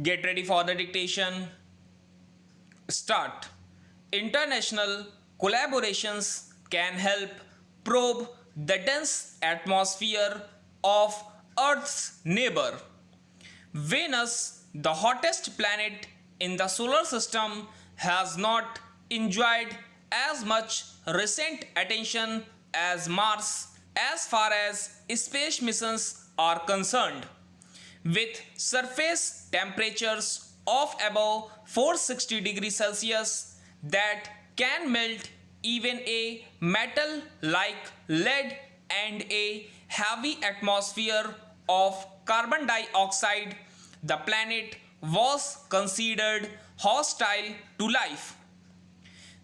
Get ready for the dictation. Start. International collaborations can help probe the dense atmosphere of Earth's neighbor. Venus, the hottest planet in the solar system, has not enjoyed as much recent attention as Mars as far as space missions are concerned. With surface temperatures of above 460 degrees Celsius that can melt even a metal like lead, and a heavy atmosphere of carbon dioxide, the planet was considered hostile to life.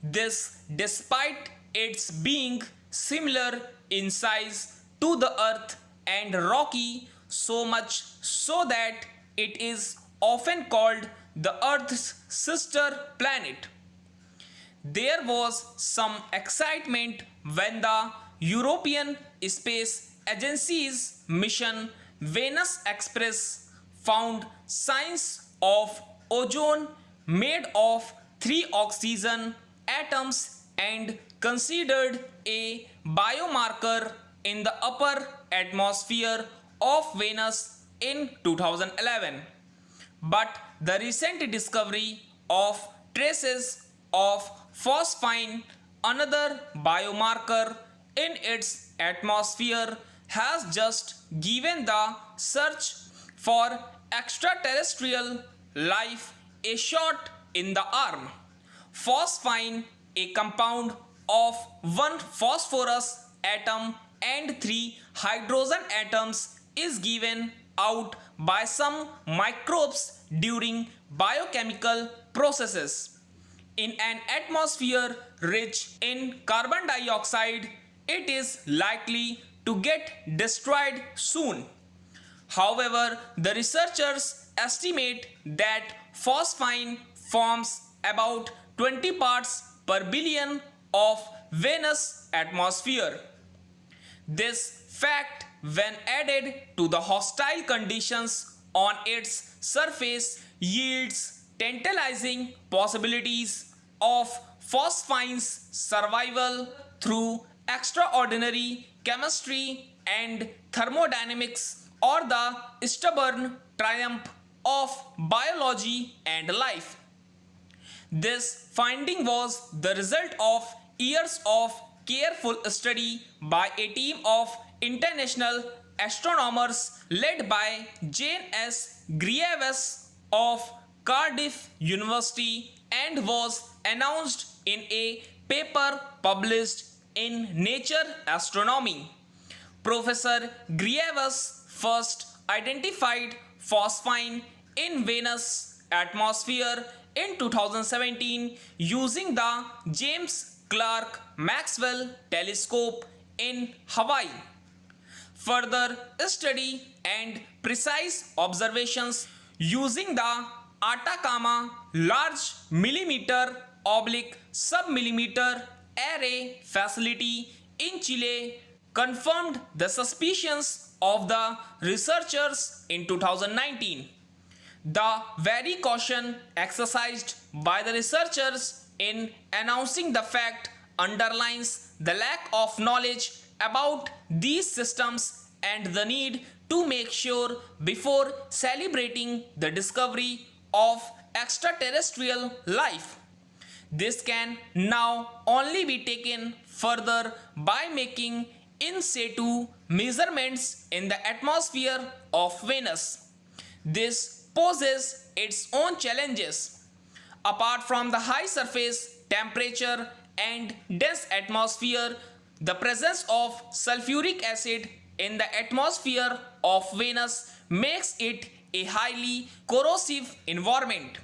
This despite its being similar in size to the Earth and rocky, so much so that it is often called the Earth's sister planet. There was some excitement when the European Space Agency's mission Venus Express found signs of ozone made of three oxygen atoms and considered a biomarker in the upper atmosphere of Venus in 2011. But the recent discovery of traces of phosphine, another biomarker, in its atmosphere has just given the search for extraterrestrial life a shot in the arm. Phosphine, a compound of one phosphorus atom and three hydrogen atoms, is given out by some microbes during biochemical processes. In an atmosphere rich in carbon dioxide, it is likely to get destroyed soon. However, the researchers estimate that phosphine forms about 20 parts per billion of Venus' atmosphere. This fact, when added to the hostile conditions on its surface, yields tantalizing possibilities of phosphine's survival through extraordinary chemistry and thermodynamics, or the stubborn triumph of biology and life. This finding was the result of years of careful study by a team of international astronomers led by Jane S. Greaves of Cardiff University, and was announced in a paper published in Nature Astronomy. Professor Greaves first identified phosphine in Venus' atmosphere in 2017 using the James Clerk Maxwell telescope in Hawaii. Further study and precise observations using the Atacama Large Millimeter oblique Submillimeter Array facility in Chile confirmed the suspicions of the researchers in 2019. The very caution exercised by the researchers in announcing the fact underlines the lack of knowledge about these systems and the need to make sure before celebrating the discovery of extraterrestrial life. This can now only be taken further by making in situ measurements in the atmosphere of Venus. This poses its own challenges. Apart from the high surface temperature and dense atmosphere, the presence of sulfuric acid in the atmosphere of Venus makes it a highly corrosive environment.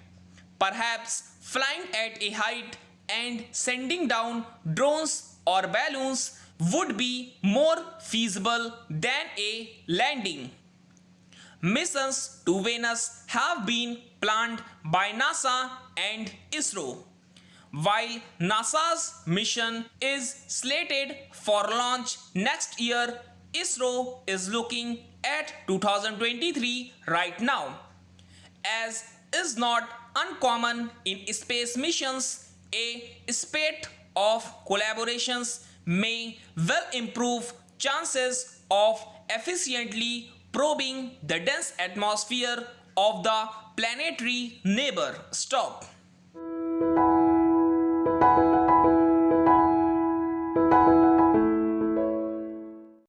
Perhaps flying at a height and sending down drones or balloons would be more feasible than a landing. Missions to Venus have been planned by NASA and ISRO. While NASA's mission is slated for launch next year, ISRO is looking at 2023 right now. As is not uncommon in space missions. A spate of collaborations may well improve chances of efficiently probing the dense atmosphere of the planetary neighbor. Stop.